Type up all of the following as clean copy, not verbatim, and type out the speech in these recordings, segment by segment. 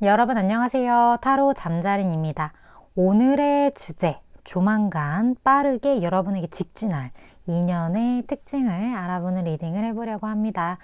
여러분 안녕하세요. 타로 잠자린입니다. 오늘의 주제, 조만간 빠르게 여러분에게 직진할 인연의 특징을 알아보는 리딩을 해보려고 합니다.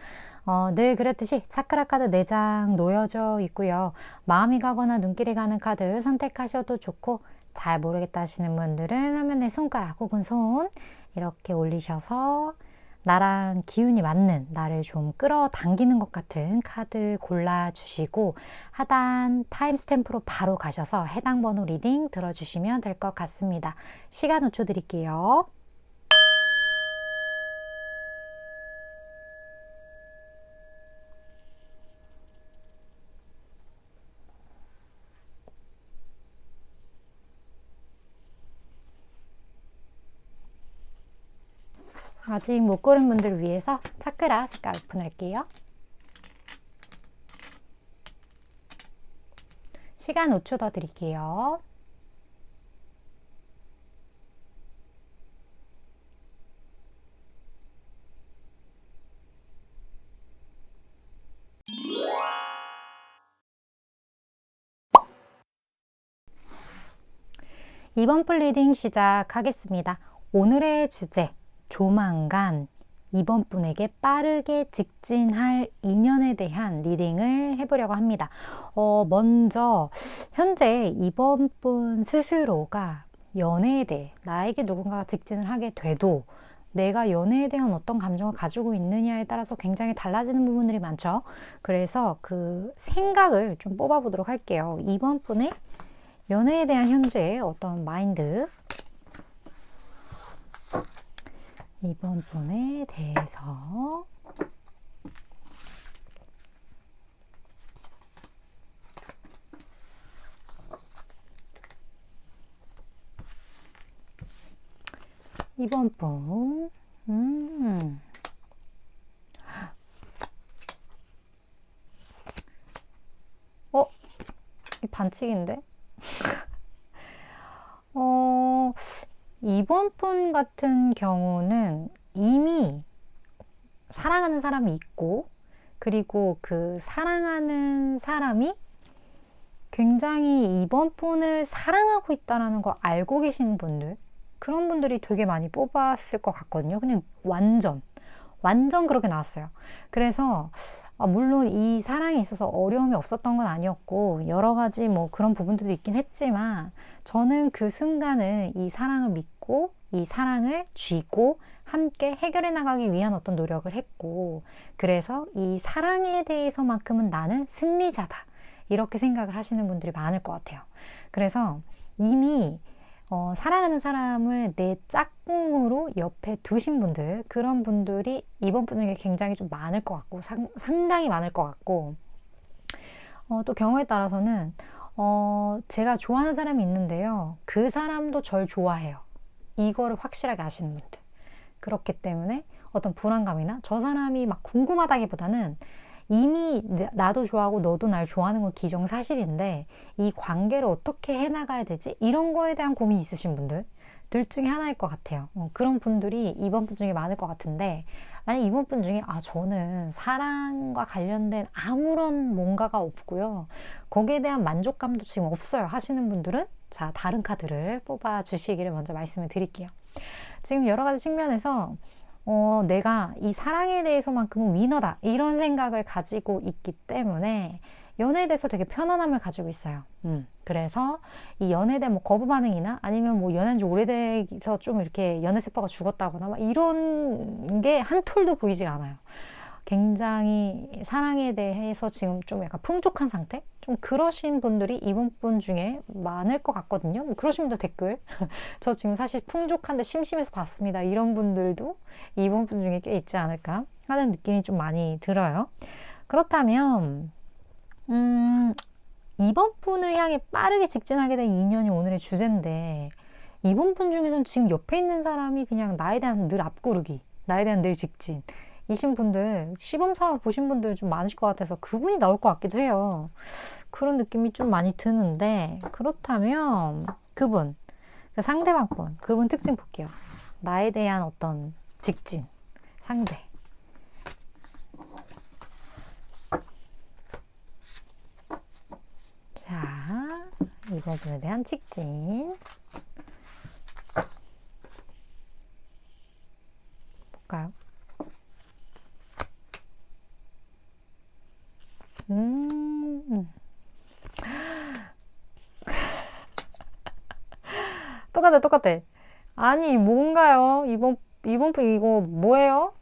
늘 그랬듯이 차크라 카드 4장 놓여져 있고요. 마음이 가거나 눈길이 가는 카드 선택하셔도 좋고, 잘 모르겠다 하시는 분들은 화면에 손가락 혹은 손 이렇게 올리셔서 나랑 기운이 맞는, 나를 좀 끌어당기는 것 같은 카드 골라주시고 하단 타임스탬프로 바로 가셔서 해당 번호 리딩 들어주시면 될 것 같습니다. 시간 5초 드릴게요. 아직 못 고른 분들 위해서 차크라 색깔 오픈할게요. 시간 5초 더 드릴게요. 이번 풀 리딩 시작하겠습니다. 오늘의 주제, 조만간 이번 분에게 빠르게 직진할 인연에 대한 리딩을 해보려고 합니다. 먼저 현재 이번 분 스스로가 연애에 대해, 나에게 누군가가 직진을 하게 돼도 내가 연애에 대한 어떤 감정을 가지고 있느냐에 따라서 굉장히 달라지는 부분들이 많죠. 그래서 그 생각을 좀 뽑아보도록 할게요. 이번 분의 연애에 대한 현재의 어떤 마인드, 이번 분에 대해서 이번 분 이 반칙인데? 이번 분 같은 경우는 이미 사랑하는 사람이 있고, 그리고 그 사랑하는 사람이 굉장히 이번 분을 사랑하고 있다는 거 알고 계신 분들, 그런 분들이 되게 많이 뽑았을 것 같거든요. 그냥 완전 그렇게 나왔어요. 그래서 물론 이 사랑에 있어서 어려움이 없었던 건 아니었고, 여러 가지 뭐 그런 부분들도 있긴 했지만, 저는 그 순간은 이 사랑을 믿고 이 사랑을 쥐고 함께 해결해 나가기 위한 어떤 노력을 했고, 그래서 이 사랑에 대해서만큼은 나는 승리자다, 이렇게 생각을 하시는 분들이 많을 것 같아요. 그래서 이미 사랑하는 사람을 내 짝꿍으로 옆에 두신 분들, 그런 분들이 이번 분 중에 굉장히 좀 많을 것 같고, 상당히 많을 것 같고, 또 경우에 따라서는 제가 좋아하는 사람이 있는데요, 그 사람도 절 좋아해요, 이거를 확실하게 아시는 분들. 그렇기 때문에 어떤 불안감이나 저 사람이 막 궁금하다기보다는 이미 나도 좋아하고 너도 날 좋아하는 건 기정사실인데 이 관계를 어떻게 해나가야 되지? 이런 거에 대한 고민이 있으신 분들, 둘 중에 하나일 것 같아요. 그런 분들이 이번 분 중에 많을 것 같은데, 만약 이번 분 중에 저는 사랑과 관련된 아무런 뭔가가 없고요, 거기에 대한 만족감도 지금 없어요 하시는 분들은, 자, 다른 카드를 뽑아 주시기를 먼저 말씀을 드릴게요. 지금 여러 가지 측면에서 내가 이 사랑에 대해서만큼은 위너다, 이런 생각을 가지고 있기 때문에 연애에 대해서 되게 편안함을 가지고 있어요. 그래서 이 연애에 대한 뭐 거부 반응이나 아니면 뭐 연애한 지 오래돼서 좀 이렇게 연애 세포가 죽었다거나 막 이런 게 한 톨도 보이지가 않아요. 굉장히 사랑에 대해서 지금 좀 약간 풍족한 상태? 좀 그러신 분들이 이번 분 중에 많을 것 같거든요. 뭐 그러신 분들 댓글 저 지금 사실 풍족한데 심심해서 봤습니다, 이런 분들도 이번 분 중에 꽤 있지 않을까 하는 느낌이 좀 많이 들어요. 그렇다면 이번 분을 향해 빠르게 직진하게 된 인연이 오늘의 주제인데, 이번 분 중에는 지금 옆에 있는 사람이 그냥 나에 대한 늘 앞구르기, 나에 대한 늘 직진 이신 분들, 시범사원 보신 분들 좀 많으실 것 같아서 그분이 나올 것 같기도 해요. 그런 느낌이 좀 많이 드는데, 그렇다면 그분, 그 상대방 분, 그분 특징 볼게요. 나에 대한 어떤 직진, 상대. 이번 분에 대한 직진. 볼까요? 똑같아. 아니, 뭔가요? 이번 분 이거 뭐예요?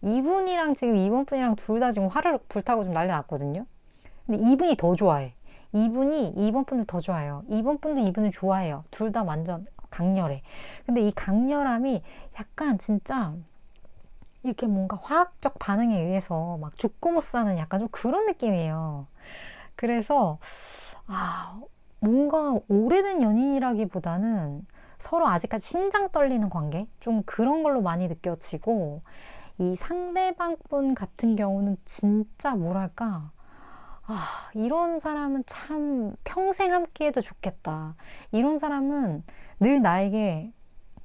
이분이랑 지금 이번 분이랑 둘 다 지금 화를 불타고 좀 난리 났거든요. 근데 이분이 더 좋아해. 이분이 이번 분을 더 좋아해요. 이번 분도 이분을 좋아해요. 둘 다 완전 강렬해. 근데 이 강렬함이 약간 진짜 이렇게 뭔가 화학적 반응에 의해서 막 죽고 못 사는 약간 좀 그런 느낌이에요. 그래서 뭔가 오래된 연인이라기보다는 서로 아직까지 심장 떨리는 관계? 좀 그런 걸로 많이 느껴지고, 이 상대방 분 같은 경우는 진짜 뭐랄까, 이런 사람은 참 평생 함께 해도 좋겠다. 이런 사람은 늘 나에게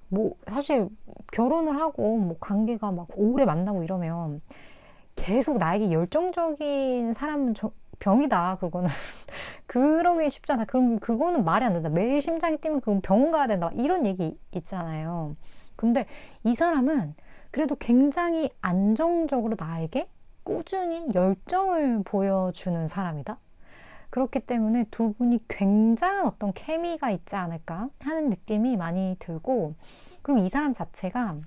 뭐 사실 결혼을 하고 뭐 관계가 막 오래 만나고 이러면 계속 나에게 열정적인 사람은 병이다. 그거는 그러기 쉽잖아. 그럼 그거는 말이 안 된다. 매일 심장이 뛰면 그건 병원 가야 된다. 이런 얘기 있잖아요. 근데 이 사람은 그래도 굉장히 안정적으로 나에게 꾸준히 열정을 보여주는 사람이다. 그렇기 때문에 두 분이 굉장한 어떤 케미가 있지 않을까 하는 느낌이 많이 들고, 그리고 이 사람 자체가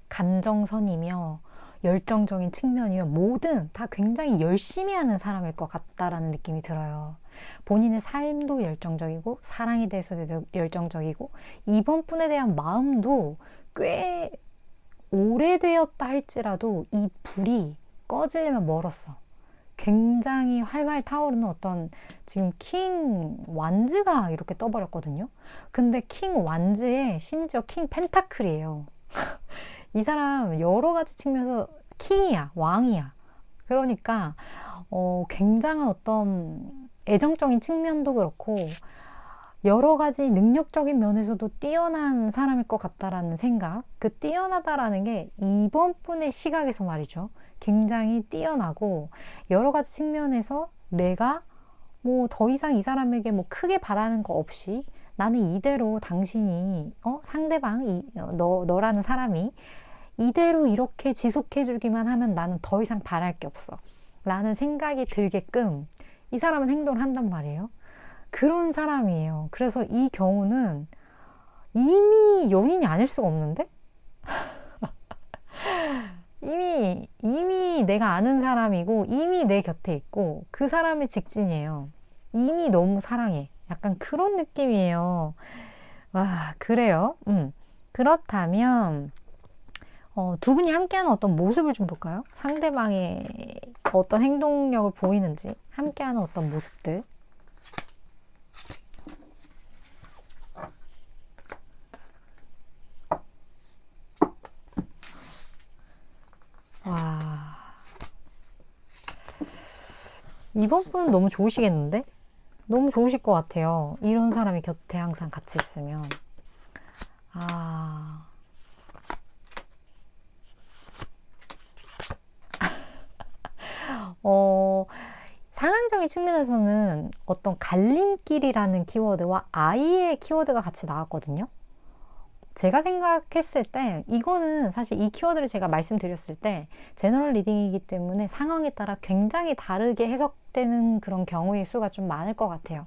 감정선이며 열정적인 측면이며 뭐든 다 굉장히 열심히 하는 사람일 것 같다라는 느낌이 들어요. 본인의 삶도 열정적이고 사랑에 대해서도 열정적이고 이번 분에 대한 마음도 꽤 오래되었다 할지라도 이 불이 꺼지려면 멀었어. 굉장히 활활 타오르는 어떤 지금 킹 완즈가 이렇게 떠버렸거든요. 근데 킹 완즈에 심지어 킹 펜타클이에요. 이 사람 여러 가지 측면에서 킹이야, 왕이야. 그러니까 굉장한 어떤 애정적인 측면도 그렇고 여러 가지 능력적인 면에서도 뛰어난 사람일 것 같다라는 생각. 그 뛰어나다라는 게 이번 분의 시각에서 말이죠. 굉장히 뛰어나고 여러 가지 측면에서 내가 뭐 더 이상 이 사람에게 뭐 크게 바라는 거 없이 나는 이대로 당신이 상대방 너라는 사람이 이대로 이렇게 지속해 주기만 하면 나는 더 이상 바랄 게 없어 라는 생각이 들게끔 이 사람은 행동을 한단 말이에요. 그런 사람이에요. 그래서 이 경우는 이미 연인이 아닐 수가 없는데? 이미 내가 아는 사람이고 이미 내 곁에 있고 그 사람의 직진이에요. 이미 너무 사랑해. 약간 그런 느낌이에요. 와, 그래요. 그렇다면 두 분이 함께하는 어떤 모습을 좀 볼까요? 상대방의 어떤 행동력을 보이는지 함께하는 어떤 모습들. 와, 이번 분은 너무 좋으시겠는데? 너무 좋으실 것 같아요. 이런 사람이 곁에 항상 같이 있으면. 상황적인 측면에서는 어떤 갈림길이라는 키워드와 아이의 키워드가 같이 나왔거든요. 제가 생각했을 때 이거는 사실 이 키워드를 제가 말씀드렸을 때 제너럴 리딩이기 때문에 상황에 따라 굉장히 다르게 해석되는 그런 경우의 수가 좀 많을 것 같아요.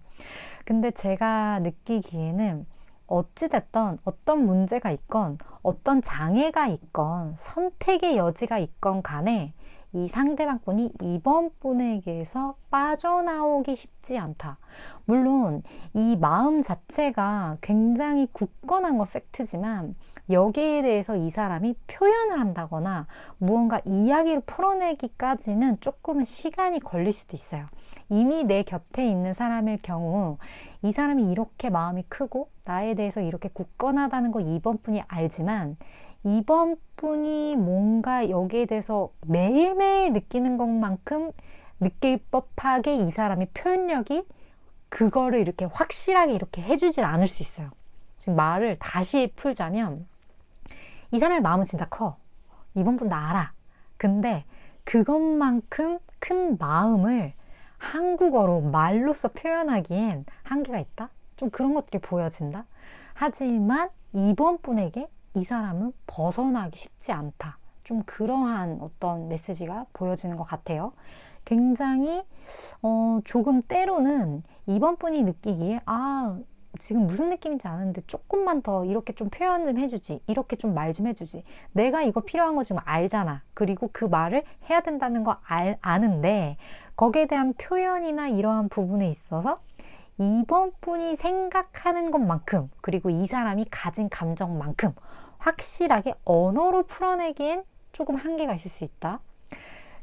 근데 제가 느끼기에는 어찌됐건 어떤 문제가 있건 어떤 장애가 있건 선택의 여지가 있건 간에 이 상대방 분이 이번 분에게서 빠져나오기 쉽지 않다. 물론 이 마음 자체가 굉장히 굳건한 건 팩트지만 여기에 대해서 이 사람이 표현을 한다거나 무언가 이야기를 풀어내기까지는 조금은 시간이 걸릴 수도 있어요. 이미 내 곁에 있는 사람일 경우 이 사람이 이렇게 마음이 크고 나에 대해서 이렇게 굳건하다는 거 이번 분이 알지만 이번 분이 뭔가 여기에 대해서 매일매일 느끼는 것만큼 느낄 법하게 이 사람의 표현력이 그거를 이렇게 확실하게 이렇게 해주질 않을 수 있어요. 지금 말을 다시 풀자면 이 사람의 마음은 진짜 커. 이번 분 나 알아. 근데 그것만큼 큰 마음을 한국어로 말로써 표현하기엔 한계가 있다? 좀 그런 것들이 보여진다? 하지만 이번 분에게 이 사람은 벗어나기 쉽지 않다. 좀 그러한 어떤 메시지가 보여지는 것 같아요. 굉장히 조금 때로는 이번 분이 느끼기에 지금 무슨 느낌인지 아는데 조금만 더 이렇게 좀 표현 좀 해주지, 이렇게 좀 말 좀 해주지, 내가 이거 필요한 거 지금 알잖아, 그리고 그 말을 해야 된다는 거 아는데 거기에 대한 표현이나 이러한 부분에 있어서 이번 분이 생각하는 것만큼, 그리고 이 사람이 가진 감정만큼 확실하게 언어로 풀어내기엔 조금 한계가 있을 수 있다.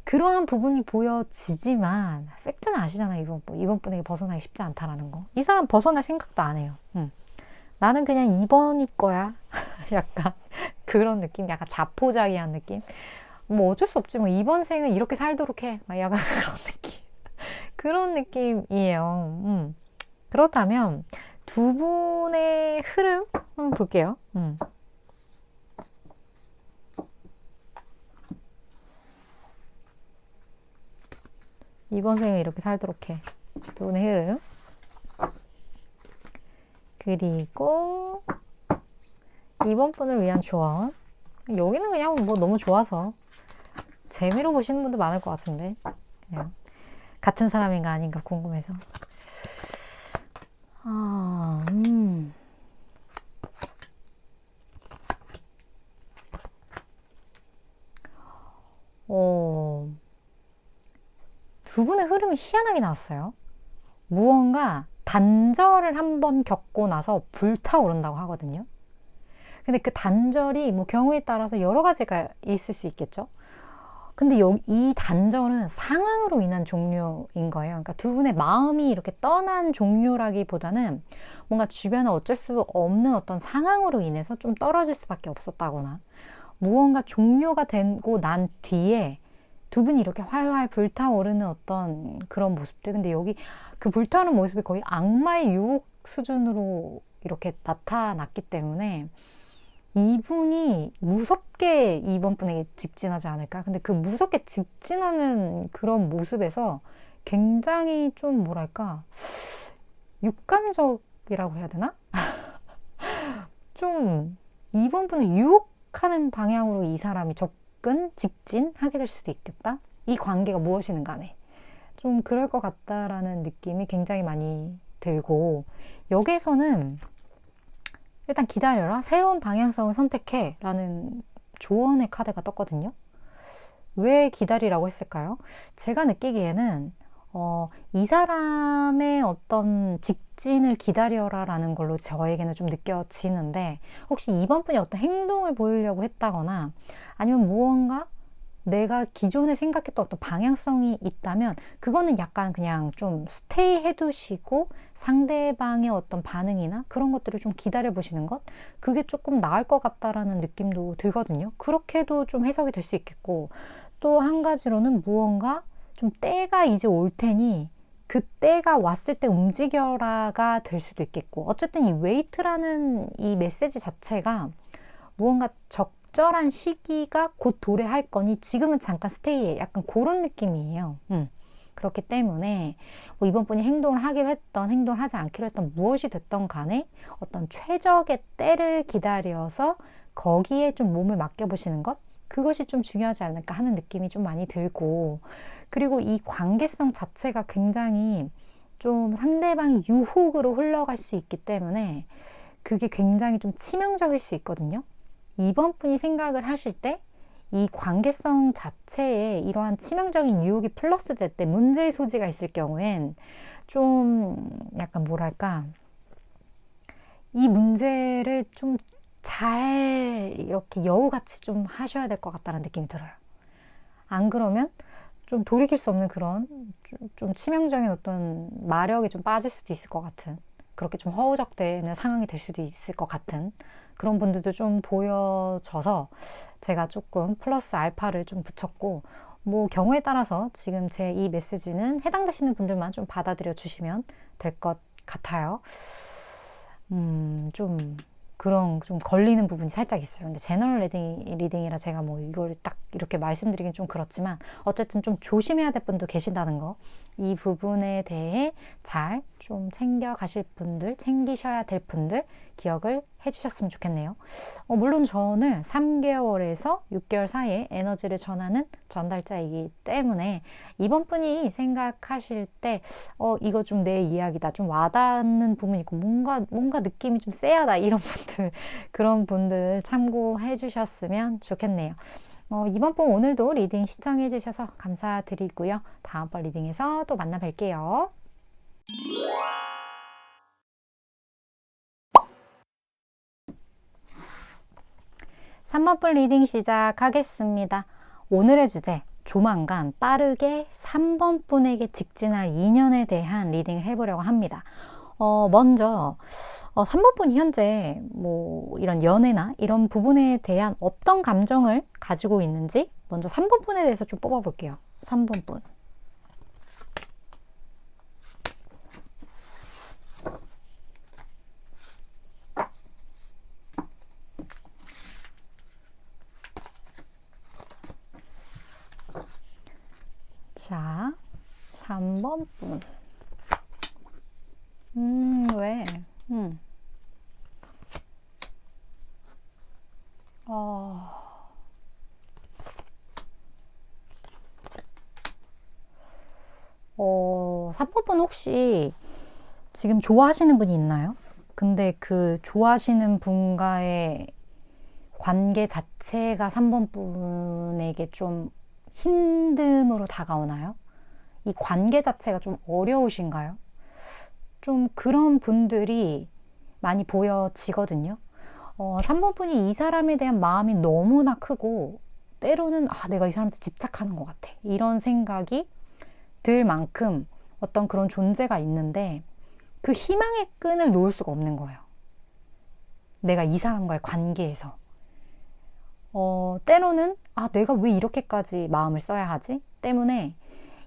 그러한 부분이 보여지지만 팩트는 아시잖아요. 이번 분에게 벗어나기 쉽지 않다라는 거. 이 사람 벗어날 생각도 안 해요. 나는 그냥 2번일 거야. 약간 그런 느낌, 약간 자포자기한 느낌. 뭐 어쩔 수 없지, 뭐 이번 생은 이렇게 살도록 해, 막 약간 그런 느낌. 그런 느낌이에요. 그렇다면 두 분의 흐름 한번 볼게요. 이번 생을 이렇게 살도록 해. 두 분의 흐름. 그리고 이번 분을 위한 조언. 여기는 그냥 뭐 너무 좋아서 재미로 보시는 분도 많을 것 같은데, 그냥 같은 사람인가 아닌가 궁금해서. 두 분의 흐름이 희한하게 나왔어요. 무언가 단절을 한번 겪고 나서 불타오른다고 하거든요. 근데 그 단절이 뭐 경우에 따라서 여러 가지가 있을 수 있겠죠. 근데 이 단절은 상황으로 인한 종료인 거예요. 그러니까 두 분의 마음이 이렇게 떠난 종료라기보다는 뭔가 주변에 어쩔 수 없는 어떤 상황으로 인해서 좀 떨어질 수밖에 없었다거나, 무언가 종료가 되고 난 뒤에 두 분이 이렇게 활활 불타오르는 어떤 그런 모습들. 근데 여기 그 불타오르는 모습이 거의 악마의 유혹 수준으로 이렇게 나타났기 때문에 이분이 무섭게 이번 분에게 직진하지 않을까? 근데 그 무섭게 직진하는 그런 모습에서 굉장히 좀 뭐랄까, 육감적이라고 해야 되나? 좀 이번 분을 유혹하는 방향으로 이 사람이 직진하게 될 수도 있겠다. 이 관계가 무엇이든 간에 좀 그럴 것 같다라는 느낌이 굉장히 많이 들고, 여기에서는 일단 기다려라, 새로운 방향성을 선택해 라는 조언의 카드가 떴거든요. 왜 기다리라고 했을까요? 제가 느끼기에는 이 사람의 어떤 직진을 기다려라 라는 걸로 저에게는 좀 느껴지는데, 혹시 이번 분이 어떤 행동을 보이려고 했다거나 아니면 무언가 내가 기존에 생각했던 어떤 방향성이 있다면 그거는 약간 그냥 좀 스테이 해두시고 상대방의 어떤 반응이나 그런 것들을 좀 기다려 보시는 것, 그게 조금 나을 것 같다라는 느낌도 들거든요. 그렇게도 좀 해석이 될 수 있겠고, 또 한 가지로는 무언가 좀 때가 이제 올 테니 그 때가 왔을 때 움직여라가 될 수도 있겠고, 어쨌든 이 웨이트라는 이 메시지 자체가 무언가 적절한 시기가 곧 도래할 거니 지금은 잠깐 스테이해, 약간 그런 느낌이에요. 그렇기 때문에 뭐 이번 분이 행동을 하기로 했던, 행동을 하지 않기로 했던, 무엇이 됐던 간에 어떤 최적의 때를 기다려서 거기에 좀 몸을 맡겨보시는 것, 그것이 좀 중요하지 않을까 하는 느낌이 좀 많이 들고, 그리고 이 관계성 자체가 굉장히 좀 상대방이 유혹으로 흘러갈 수 있기 때문에 그게 굉장히 좀 치명적일 수 있거든요. 이번 분이 생각을 하실 때 이 관계성 자체에 이러한 치명적인 유혹이 플러스 될 때, 문제의 소지가 있을 경우엔 좀 약간 뭐랄까, 이 문제를 좀 잘 이렇게 여우같이 좀 하셔야 될 것 같다는 느낌이 들어요. 안 그러면 좀 돌이킬 수 없는 그런 좀 치명적인 어떤 마력이 좀 빠질 수도 있을 것 같은, 그렇게 좀 허우적대는 상황이 될 수도 있을 것 같은 그런 분들도 좀 보여져서 제가 조금 플러스 알파를 좀 붙였고, 뭐 경우에 따라서 지금 제 이 메시지는 해당되시는 분들만 좀 받아들여 주시면 될 것 같아요. 좀 그런 좀 걸리는 부분이 살짝 있어요. 근데 제너럴 리딩이라 제가 뭐 이걸 딱 이렇게 말씀드리긴 좀 그렇지만 어쨌든 좀 조심해야 될 분도 계신다는 거, 이 부분에 대해 잘 좀 챙겨 가실 분들, 챙기셔야 될 분들 기억을 해주셨으면 좋겠네요. 물론 저는 3개월에서 6개월 사이에 에너지를 전하는 전달자이기 때문에 이번 분이 생각하실 때 이거 좀 내 이야기다, 좀 와닿는 부분이 있고 뭔가 느낌이 좀 쎄하다, 이런 분들, 그런 분들 참고해 주셨으면 좋겠네요. 이번 번 오늘도 리딩 시청해 주셔서 감사드리고요. 다음번 리딩에서 또 만나 뵐게요. 3번분 리딩 시작하겠습니다. 오늘의 주제, 조만간 빠르게 3번 분에게 직진할 인연에 대한 리딩을 해보려고 합니다. 먼저 3번 분이 현재 뭐 이런 연애나 이런 부분에 대한 어떤 감정을 가지고 있는지 먼저 3번 분에 대해서 좀 뽑아볼게요. 3번 분. 자, 3번 분. 왜? 어... 3번 분 혹시 지금 좋아하시는 분이 있나요? 근데 그 좋아하시는 분과의 관계 자체가 3번 분에게 좀 힘듦으로 다가오나요? 이 관계 자체가 좀 어려우신가요? 좀 그런 분들이 많이 보여지거든요. 3번 분이 이 사람에 대한 마음이 너무나 크고 때로는 내가 이 사람한테 집착하는 것 같아, 이런 생각이 들 만큼 어떤 그런 존재가 있는데 그 희망의 끈을 놓을 수가 없는 거예요. 내가 이 사람과의 관계에서 때로는 내가 왜 이렇게까지 마음을 써야 하지? 때문에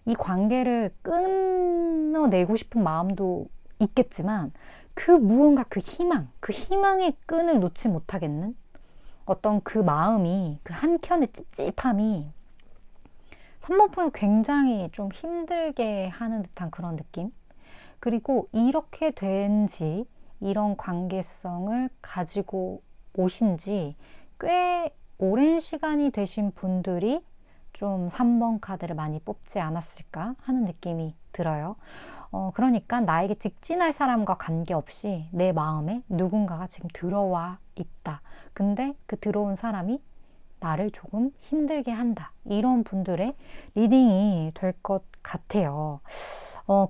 이 관계를 끊어내고 싶은 마음도 있겠지만 그 무언가 그 희망의 끈을 놓지 못하겠는 어떤 그 마음이, 그 한켠의 찝찝함이 3번 분을 굉장히 좀 힘들게 하는 듯한 그런 느낌. 그리고 이렇게 된 지, 이런 관계성을 가지고 오신 지 꽤 오랜 시간이 되신 분들이 좀 3번 카드를 많이 뽑지 않았을까 하는 느낌이 들어요. 그러니까 나에게 직진할 사람과 관계없이 내 마음에 누군가가 지금 들어와 있다. 근데 그 들어온 사람이 나를 조금 힘들게 한다. 이런 분들의 리딩이 될 것 같아요.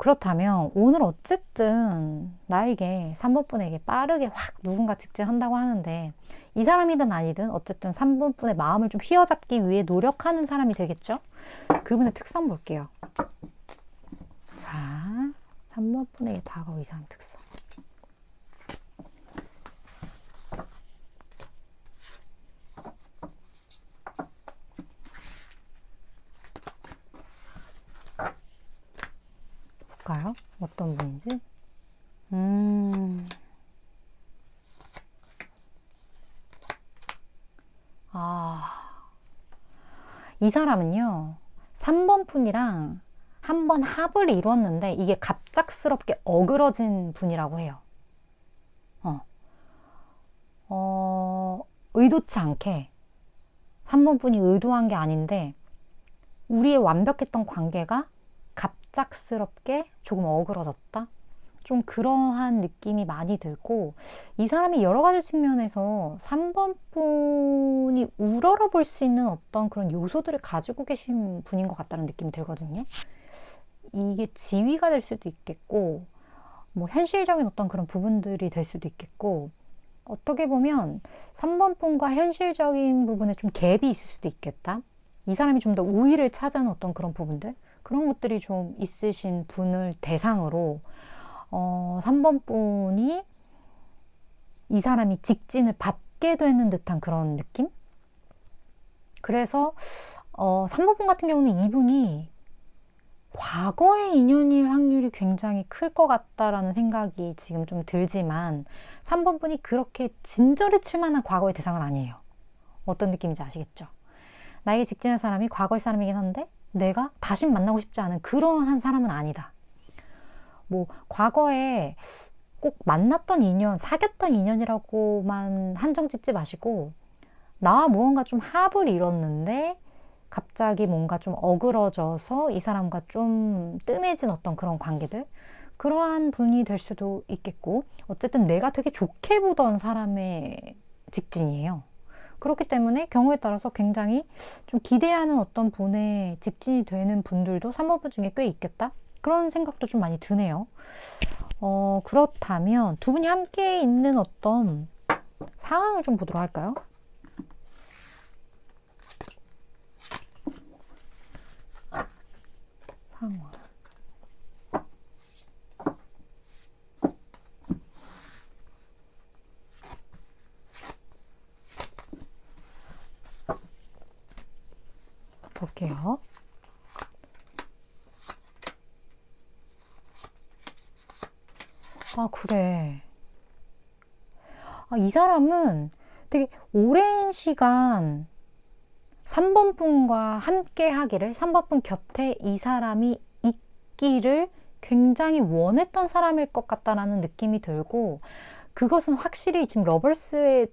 그렇다면 오늘 어쨌든 나에게 3번 분에게 빠르게 확 누군가 직진한다고 하는데 이 사람이든 아니든 어쨌든 3번 분의 마음을 좀 휘어잡기 위해 노력하는 사람이 되겠죠? 그분의 특성 볼게요. 자, 3번 분에게 다가올 이 사람 특성. 볼까요? 어떤 분인지? 이 사람은요, 3번 분이랑 한번 합을 이뤘는데 이게 갑작스럽게 어그러진 분이라고 해요. 의도치 않게 3번 분이 의도한 게 아닌데 우리의 완벽했던 관계가 갑작스럽게 조금 어그러졌다? 좀 그러한 느낌이 많이 들고 이 사람이 여러 가지 측면에서 3번 분이 우러러 볼 수 있는 어떤 그런 요소들을 가지고 계신 분인 것 같다는 느낌이 들거든요. 이게 지위가 될 수도 있겠고 뭐 현실적인 어떤 그런 부분들이 될 수도 있겠고 어떻게 보면 3번 분과 현실적인 부분에 좀 갭이 있을 수도 있겠다. 이 사람이 좀 더 우위를 차지하는 어떤 그런 부분들, 그런 것들이 좀 있으신 분을 대상으로 3번 분이 이 사람이 직진을 받게 되는 듯한 그런 느낌? 그래서 3번 분 같은 경우는 이분이 과거의 인연일 확률이 굉장히 클 것 같다라는 생각이 지금 좀 들지만 3번 분이 그렇게 진저리 칠 만한 과거의 대상은 아니에요. 어떤 느낌인지 아시겠죠? 나에게 직진한 사람이 과거의 사람이긴 한데 내가 다시 만나고 싶지 않은 그러한 사람은 아니다. 뭐 과거에 꼭 만났던 인연, 사귀었던 인연이라고만 한정 짓지 마시고 나와 무언가 좀 합을 이뤘는데 갑자기 뭔가 좀 어그러져서 이 사람과 좀 뜸해진 어떤 그런 관계들, 그러한 분이 될 수도 있겠고, 어쨌든 내가 되게 좋게 보던 사람의 직진이에요. 그렇기 때문에 경우에 따라서 굉장히 좀 기대하는 어떤 분의 직진이 되는 분들도 3번 분 중에 꽤 있겠다? 그런 생각도 좀 많이 드네요. 그렇다면 두 분이 함께 있는 어떤 상황을 좀 보도록 할까요? 상황. 볼게요. 아, 그래. 이 사람은 되게 오랜 시간 3번 분과 함께 하기를, 3번 분 곁에 이 사람이 있기를 굉장히 원했던 사람일 것 같다라는 느낌이 들고, 그것은 확실히 지금 러벌스의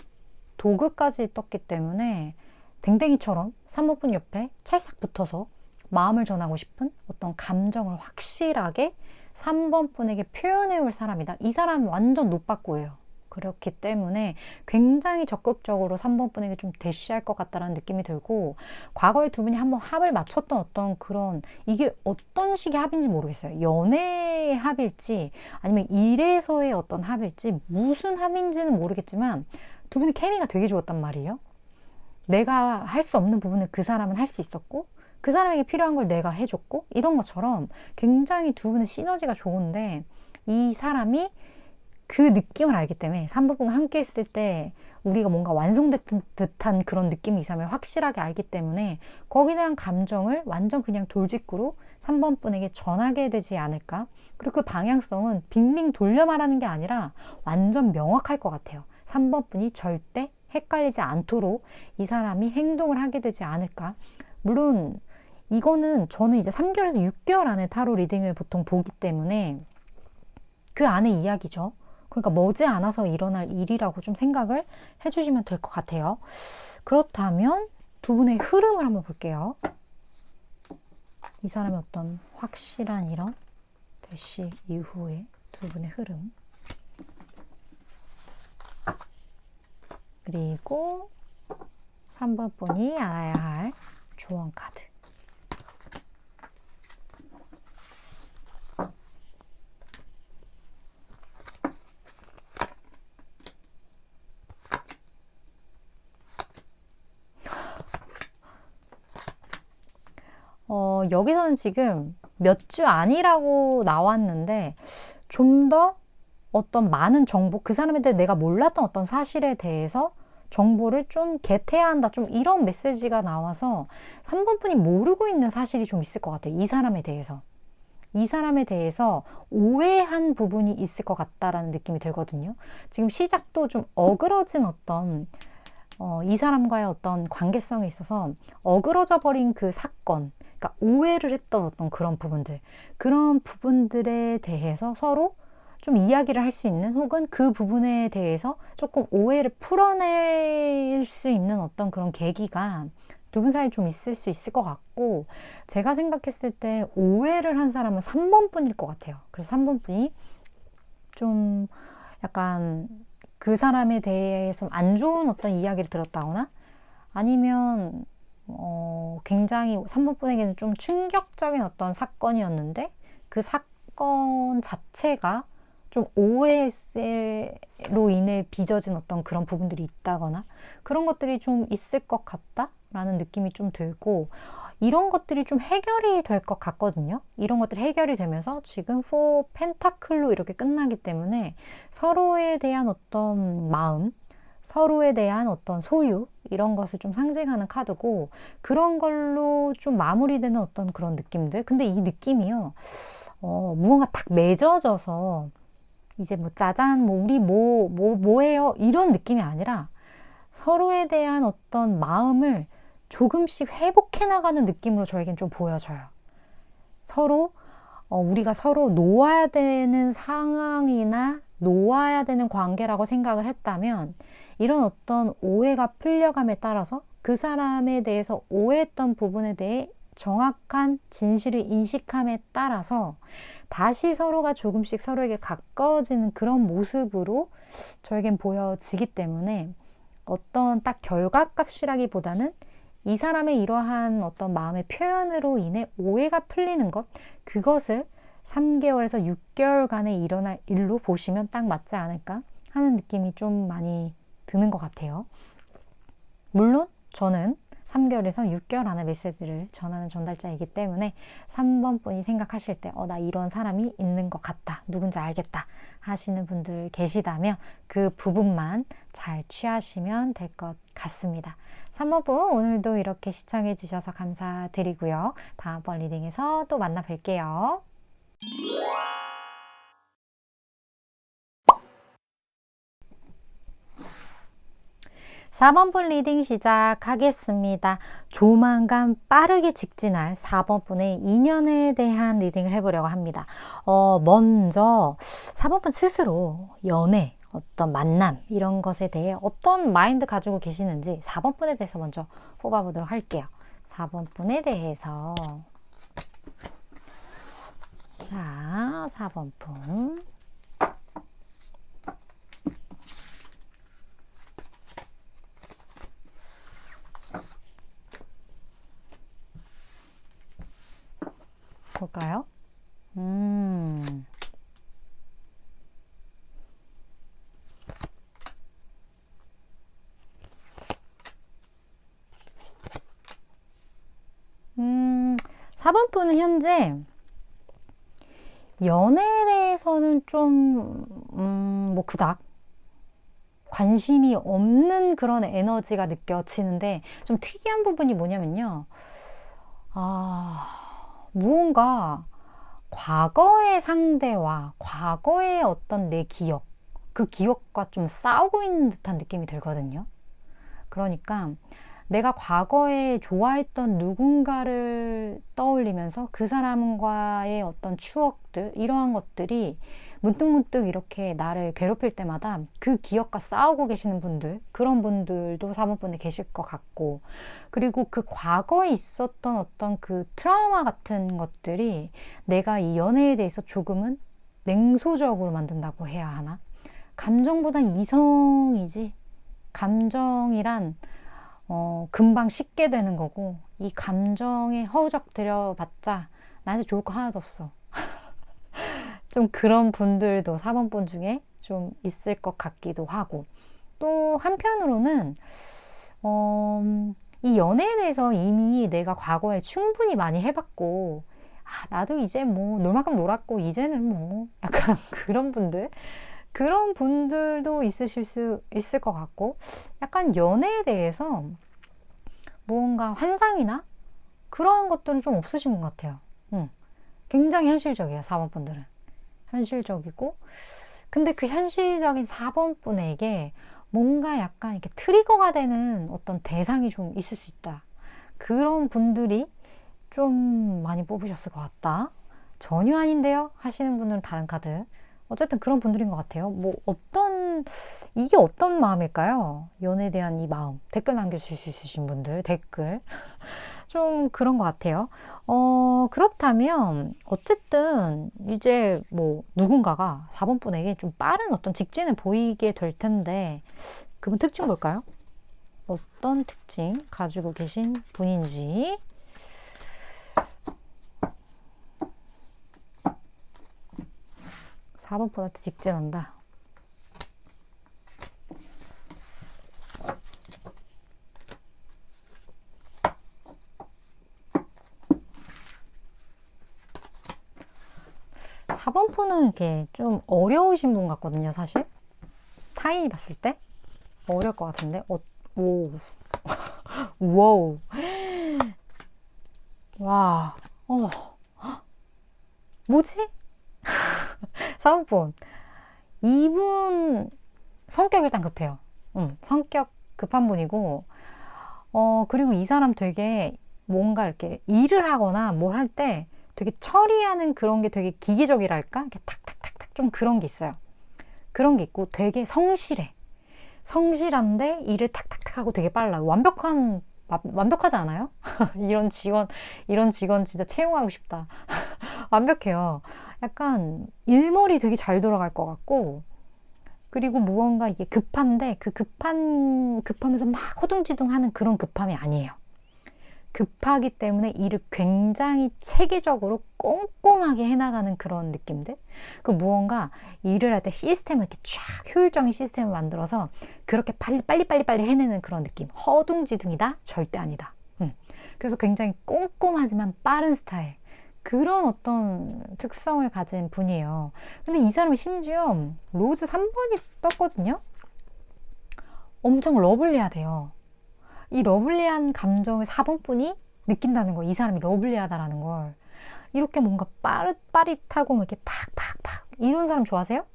도그까지 떴기 때문에 댕댕이처럼 3번 분 옆에 찰싹 붙어서 마음을 전하고 싶은 어떤 감정을 확실하게 3번 분에게 표현해 올 사람이다. 이 사람 완전 노빠꾸예요. 그렇기 때문에 굉장히 적극적으로 3번 분에게 좀 대시할 것 같다는 느낌이 들고, 과거에 두 분이 한번 합을 맞췄던 어떤 그런, 이게 어떤 식의 합인지 모르겠어요. 연애의 합일지 아니면 일에서의 어떤 합일지 무슨 합인지는 모르겠지만 두 분이 케미가 되게 좋았단 말이에요. 내가 할 수 없는 부분을 그 사람은 할 수 있었고, 그 사람에게 필요한 걸 내가 해줬고, 이런 것처럼 굉장히 두 분의 시너지가 좋은데, 이 사람이 그 느낌을 알기 때문에 3번 분과 함께 했을 때 우리가 뭔가 완성됐던 듯한 그런 느낌이 이 사람을 확실하게 알기 때문에 거기에 대한 감정을 완전 그냥 돌직구로 3번 분에게 전하게 되지 않을까. 그리고 그 방향성은 빙빙 돌려 말하는 게 아니라 완전 명확할 것 같아요. 3번 분이 절대 헷갈리지 않도록 이 사람이 행동을 하게 되지 않을까. 물론 이거는 저는 이제 3개월에서 6개월 안에 타로 리딩을 보통 보기 때문에 그 안의 이야기죠. 그러니까 머지않아서 일어날 일이라고 좀 생각을 해주시면 될 것 같아요. 그렇다면 두 분의 흐름을 한번 볼게요. 이 사람의 어떤 확실한 이런 대시 이후의 두 분의 흐름. 그리고 3번 분이 알아야 할 조언 카드. 여기서는 지금 몇 주 아니라고 나왔는데 좀 더 어떤 많은 정보, 그 사람에 대해 내가 몰랐던 어떤 사실에 대해서 정보를 좀 겟해야 한다. 좀 이런 메시지가 나와서 3번 분이 모르고 있는 사실이 좀 있을 것 같아요. 이 사람에 대해서. 이 사람에 대해서 오해한 부분이 있을 것 같다라는 느낌이 들거든요. 지금 시작도 좀 어그러진 어떤 이 사람과의 어떤 관계성에 있어서 어그러져 버린 그 사건, 그러니까 오해를 했던 어떤 그런 부분들, 그런 부분들에 대해서 서로 좀 이야기를 할 수 있는, 혹은 그 부분에 대해서 조금 오해를 풀어낼 수 있는 어떤 그런 계기가 두 분 사이에 좀 있을 수 있을 것 같고, 제가 생각했을 때 오해를 한 사람은 3번 분일 것 같아요. 그래서 3번 분이 좀 약간 그 사람에 대해서 안 좋은 어떤 이야기를 들었다거나, 아니면 굉장히 3번 분에게는 좀 충격적인 어떤 사건이었는데 그 사건 자체가 좀 오해로 인해 빚어진 어떤 그런 부분들이 있다거나, 그런 것들이 좀 있을 것 같다라는 느낌이 좀 들고, 이런 것들이 좀 해결이 될 것 같거든요. 이런 것들이 해결이 되면서 지금 4 펜타클로 이렇게 끝나기 때문에 서로에 대한 어떤 마음, 서로에 대한 어떤 소유 이런 것을 좀 상징하는 카드고 그런 걸로 좀 마무리되는 어떤 그런 느낌들. 근데 이 느낌이요. 무언가 딱 맺어져서 이제 뭐 짜잔 뭐 우리 뭐해요 이런 느낌이 아니라 서로에 대한 어떤 마음을 조금씩 회복해 나가는 느낌으로 저에겐 좀 보여져요. 서로 우리가 서로 놓아야 되는 상황이나 놓아야 되는 관계라고 생각을 했다면 이런 어떤 오해가 풀려감에 따라서 그 사람에 대해서 오해했던 부분에 대해 정확한 진실을 인식함에 따라서 다시 서로가 조금씩 서로에게 가까워지는 그런 모습으로 저에겐 보여지기 때문에 어떤 딱 결과값이라기보다는 이 사람의 이러한 어떤 마음의 표현으로 인해 오해가 풀리는 것, 그것을 3개월에서 6개월간에 일어날 일로 보시면 딱 맞지 않을까 하는 느낌이 좀 많이 드는 것 같아요. 물론 저는 3개월에서 6개월 안에 메시지를 전하는 전달자이기 때문에 3번 분이 생각하실 때 나 이런 사람이 있는 것 같다, 누군지 알겠다 하시는 분들 계시다면 그 부분만 잘 취하시면 될 것 같습니다. 3번 분 오늘도 이렇게 시청해 주셔서 감사드리고요. 다음번 리딩에서 또 만나 뵐게요. 4번 분 리딩 시작하겠습니다. 조만간 빠르게 직진할 4번 분의 인연에 대한 리딩을 해보려고 합니다. 먼저 4번 분 스스로 연애, 어떤 만남 이런 것에 대해 어떤 마인드 가지고 계시는지 4번 분에 대해서 먼저 뽑아보도록 할게요. 4번 분에 대해서 자, 4번 분 볼까요? 음, 4번 분은 현재 연애에 대해서는 좀, 뭐 그닥 관심이 없는 그런 에너지가 느껴지는데 좀 특이한 부분이 뭐냐면요. 무언가 과거의 상대와 과거의 어떤 내 기억, 그 기억과 좀 싸우고 있는 듯한 느낌이 들거든요. 그러니까 내가 과거에 좋아했던 누군가를 떠올리면서 그 사람과의 어떤 추억들, 이러한 것들이 문득문득 이렇게 나를 괴롭힐 때마다 그 기억과 싸우고 계시는 분들, 그런 분들도 4번 분에 계실 것 같고, 그리고 그 과거에 있었던 어떤 그 트라우마 같은 것들이 내가 이 연애에 대해서 조금은 냉소적으로 만든다고 해야 하나? 감정보단 이성이지. 감정이란 금방 식게 되는 거고, 이 감정에 허우적 들여봤자 나한테 좋을 거 하나도 없어. 좀 그런 분들도 4번 분 중에 좀 있을 것 같기도 하고, 또 한편으로는 이 연애에 대해서 이미 내가 과거에 충분히 많이 해봤고, 나도 이제 뭐 놀 만큼 놀았고 이제는 뭐 약간 그런 분들도 있으실 수 있을 것 같고, 약간 연애에 대해서 무언가 환상이나 그런 것들은 좀 없으신 것 같아요. 굉장히 현실적이에요, 4번 분들은. 현실적이고, 근데 그 현실적인 4번 분에게 뭔가 약간 이렇게 트리거가 되는 어떤 대상이 좀 있을 수 있다. 그런 분들이 좀 많이 뽑으셨을 것 같다. 전혀 아닌데요? 하시는 분들은 다른 카드. 어쨌든 그런 분들인 것 같아요. 이게 어떤 마음일까요? 연애에 대한 이 마음. 댓글 남겨주실 수 있으신 분들, 댓글. 좀 그런 것 같아요. 그렇다면, 어쨌든, 이제 뭐, 누군가가 4번 분에게 좀 빠른 어떤 직진을 보이게 될 텐데, 그분 특징 볼까요? 어떤 특징 가지고 계신 분인지. 4번 분한테 직진한다. 사번 분은 이렇게 좀 어려우신 분 같거든요, 사실. 타인이 봤을 때. 어려울 것 같은데? 오, 와우. 와, 뭐지? 4번. 이분 성격 일단 급해요. 성격 급한 분이고, 그리고 이 사람 되게 뭔가 이렇게 일을 하거나 뭘 할 때 되게 처리하는 그런 게 되게 기계적이랄까? 이렇게 탁탁탁탁 좀 그런 게 있어요. 그런 게 있고 되게 성실해. 성실한데 일을 탁탁탁 하고 되게 빨라. 완벽하지 않아요? 이런 직원 진짜 채용하고 싶다. 완벽해요. 약간 일머리 되게 잘 돌아갈 것 같고, 그리고 무언가 이게 급한데 그 급하면서 막 허둥지둥하는 그런 급함이 아니에요. 급하기 때문에 일을 굉장히 체계적으로 꼼꼼하게 해나가는 그런 느낌들. 그 무언가 일을 할 때 시스템을 이렇게 쫙 효율적인 시스템을 만들어서 그렇게 빨리 해내는 그런 느낌. 허둥지둥이다? 절대 아니다. 그래서 굉장히 꼼꼼하지만 빠른 스타일. 그런 어떤 특성을 가진 분이에요. 근데 이 사람이 심지어 로즈 3번이 떴거든요. 엄청 러블리하대요. 이 러블리한 감정을 4번 분이 느낀다는 거예요. 이 사람이 러블리하다라는 걸. 이렇게 뭔가 빠릿빠릿하고 이렇게 팍팍팍 이런 사람 좋아하세요?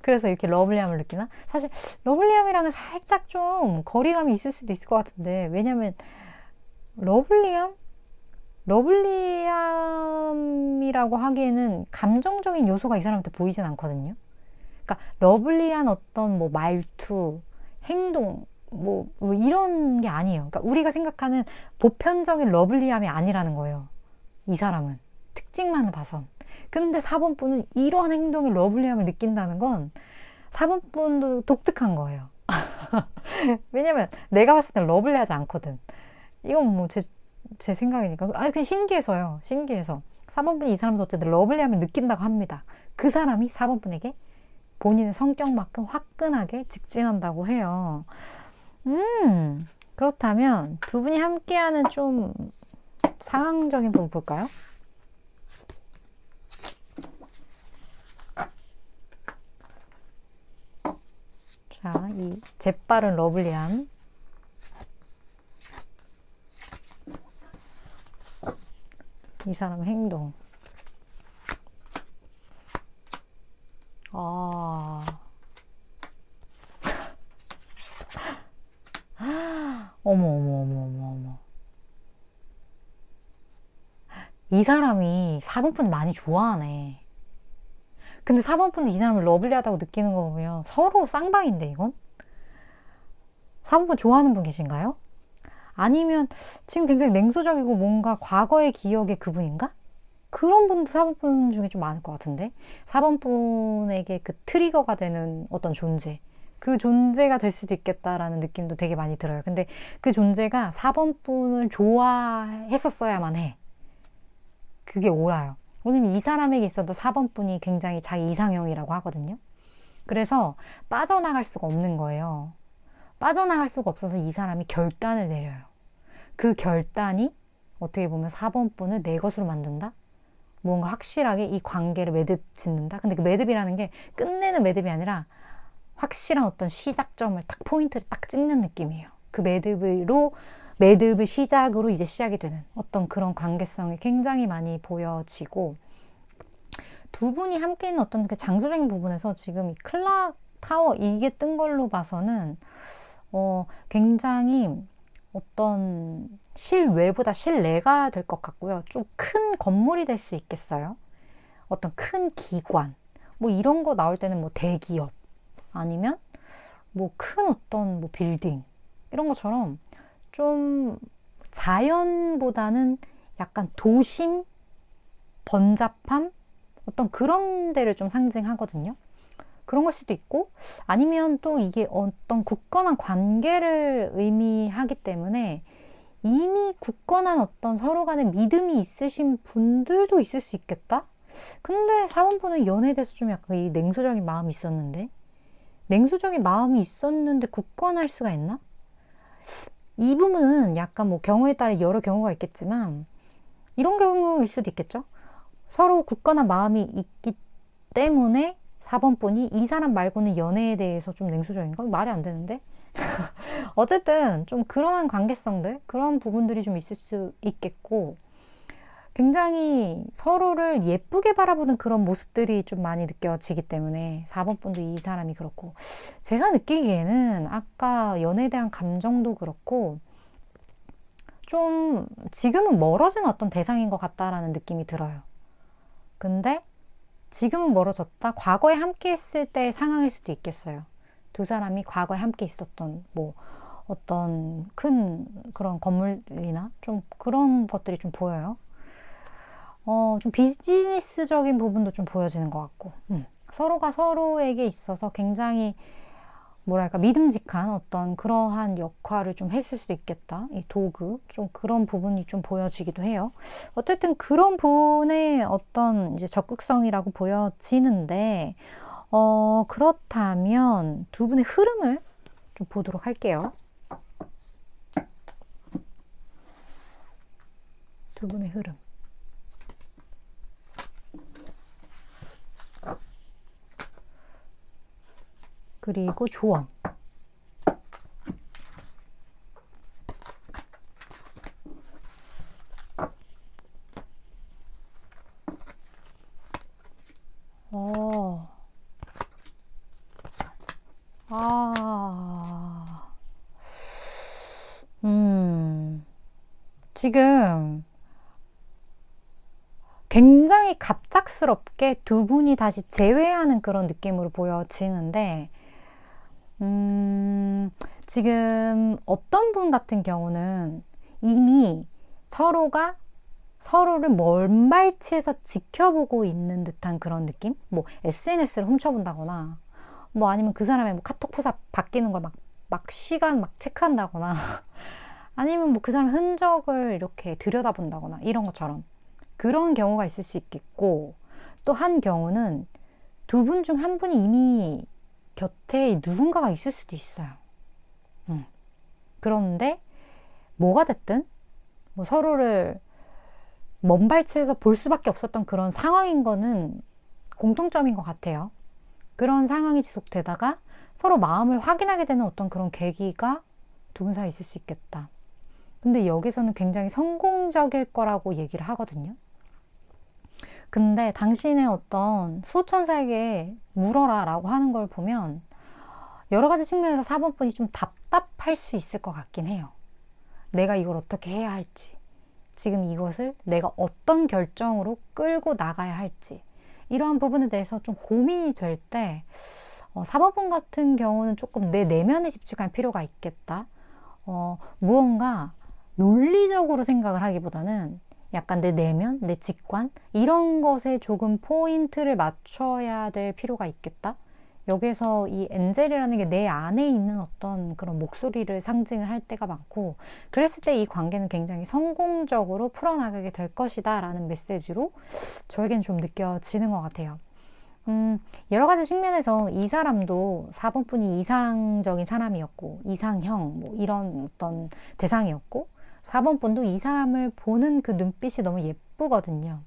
그래서 이렇게 러블리함을 느끼나? 사실 러블리함이랑은 살짝 좀 거리감이 있을 수도 있을 것 같은데, 왜냐면 러블리함이라고 하기에는 감정적인 요소가 이 사람한테 보이진 않거든요. 그러니까 러블리한 어떤 뭐 말투, 행동, 뭐 이런 게 아니에요. 그러니까 우리가 생각하는 보편적인 러블리함이 아니라는 거예요. 이 사람은 특징만 봐선. 근데 4번 분은 이러한 행동의 러블리함을 느낀다는 건 4번 분도 독특한 거예요. 왜냐면 내가 봤을 땐 러블리하지 않거든. 이건 뭐 제 생각이니까. 그냥 신기해서요. 신기해서. 4번 분이 이 사람도 어쨌든 러블리함을 느낀다고 합니다. 그 사람이 4번 분에게 본인의 성격만큼 화끈하게 직진한다고 해요. 그렇다면 두 분이 함께하는 좀 상황적인 부분 볼까요? 자, 이 재빠른 러블리함. 이 사람의 행동. 어머. 이 사람이 4번 분 많이 좋아하네. 근데 4번 분도 이 사람을 러블리하다고 느끼는 거 보면 서로 쌍방인데, 이건? 4번 분 좋아하는 분 계신가요? 아니면 지금 굉장히 냉소적이고 뭔가 과거의 기억의 그분인가? 그런 분도 4번 분 중에 좀 많을 것 같은데, 4번 분에게 그 트리거가 되는 어떤 존재, 그 존재가 될 수도 있겠다라는 느낌도 되게 많이 들어요. 근데 그 존재가 4번 분을 좋아했었어야만 해. 그게 옳아요. 왜냐면 이 사람에게 있어도 4번 분이 굉장히 자기 이상형이라고 하거든요. 그래서 빠져나갈 수가 없는 거예요. 빠져나갈 수가 없어서 이 사람이 결단을 내려요. 그 결단이 어떻게 보면 4번 분을 내 것으로 만든다? 뭔가 확실하게 이 관계를 매듭 짓는다? 근데 그 매듭이라는 게 끝내는 매듭이 아니라 확실한 어떤 시작점을 딱 포인트를 딱 찍는 느낌이에요. 그 매듭을 시작으로 이제 시작이 되는 어떤 그런 관계성이 굉장히 많이 보여지고, 두 분이 함께 있는 어떤 그 장소적인 부분에서 지금 이 클락 타워 이게 뜬 걸로 봐서는 굉장히 어떤 실외보다 실내가 될 것 같고요. 좀 큰 건물이 될 수 있겠어요. 어떤 큰 기관, 뭐 이런 거 나올 때는 뭐 대기업, 아니면 뭐 큰 어떤 뭐 빌딩, 이런 것처럼 좀 자연보다는 약간 도심, 번잡함, 어떤 그런 데를 좀 상징하거든요. 그런 걸 수도 있고, 아니면 또 이게 어떤 굳건한 관계를 의미하기 때문에 이미 굳건한 어떤 서로 간에 믿음이 있으신 분들도 있을 수 있겠다? 근데 4번 분은 연애에 대해서 좀 약간 이 냉소적인 마음이 있었는데, 굳건할 수가 있나? 이 부분은 약간 뭐 경우에 따라 여러 경우가 있겠지만, 이런 경우일 수도 있겠죠? 서로 굳건한 마음이 있기 때문에 4번 분이 이 사람 말고는 연애에 대해서 좀 냉소적인가? 말이 안 되는데? 어쨌든 좀 그러한 관계성들, 그런 부분들이 좀 있을 수 있겠고, 굉장히 서로를 예쁘게 바라보는 그런 모습들이 좀 많이 느껴지기 때문에 4번 분도 이 사람이 그렇고, 제가 느끼기에는 아까 연애에 대한 감정도 그렇고 좀 지금은 멀어진 어떤 대상인 것 같다라는 느낌이 들어요. 근데 지금은 멀어졌다. 과거에 함께 했을 때의 상황일 수도 있겠어요. 두 사람이 과거에 함께 있었던 뭐 어떤 큰 그런 건물이나 좀 그런 것들이 좀 보여요. 좀 비즈니스적인 부분도 좀 보여지는 것 같고, 서로가 서로에게 있어서 굉장히 뭐랄까 믿음직한 어떤 그러한 역할을 좀 했을 수 있겠다. 이 도구 좀 그런 부분이 좀 보여지기도 해요. 어쨌든 그런 분의 어떤 이제 적극성이라고 보여지는데, 그렇다면 두 분의 흐름을 좀 보도록 할게요. 두 분의 흐름. 그리고 조언. 지금 굉장히 갑작스럽게 두 분이 다시 재회하는 그런 느낌으로 보여지는데, 지금 어떤 분 같은 경우는 이미 서로가 서로를 먼발치에서 지켜보고 있는 듯한 그런 느낌? 뭐 SNS를 훔쳐본다거나, 뭐 아니면 그 사람의 뭐 카톡 프사 바뀌는 걸 막 시간 막 체크한다거나, 아니면 뭐 그 사람 흔적을 이렇게 들여다본다거나 이런 것처럼 그런 경우가 있을 수 있겠고, 또 한 경우는 두 분 중 한 분이 이미 곁에 누군가가 있을 수도 있어요. 그런데 뭐가 됐든 뭐 서로를 먼발치에서 볼 수밖에 없었던 그런 상황인 거는 공통점인 것 같아요. 그런 상황이 지속되다가 서로 마음을 확인하게 되는 어떤 그런 계기가 두 분 사이에 있을 수 있겠다. 근데 여기서는 굉장히 성공적일 거라고 얘기를 하거든요. 근데 당신의 어떤 수호천사에게 물어라 라고 하는 걸 보면 여러 가지 측면에서 4번 분이 좀 답답할 수 있을 것 같긴 해요. 내가 이걸 어떻게 해야 할지, 지금 이것을 내가 어떤 결정으로 끌고 나가야 할지, 이러한 부분에 대해서 좀 고민이 될 때 4번 분 같은 경우는 조금 내 내면에 집중할 필요가 있겠다. 무언가 논리적으로 생각을 하기보다는 약간 내 내면, 내 직관 이런 것에 조금 포인트를 맞춰야 될 필요가 있겠다. 여기서 이 엔젤이라는 게 내 안에 있는 어떤 그런 목소리를 상징을 할 때가 많고, 그랬을 때 이 관계는 굉장히 성공적으로 풀어나가게 될 것이다 라는 메시지로 저에겐 좀 느껴지는 것 같아요. 여러 가지 측면에서 이 사람도 4번 분이 이상적인 사람이었고, 이상형 뭐 이런 어떤 대상이었고, 4번 분도 이 사람을 보는 그 눈빛이 너무 예쁘거든요.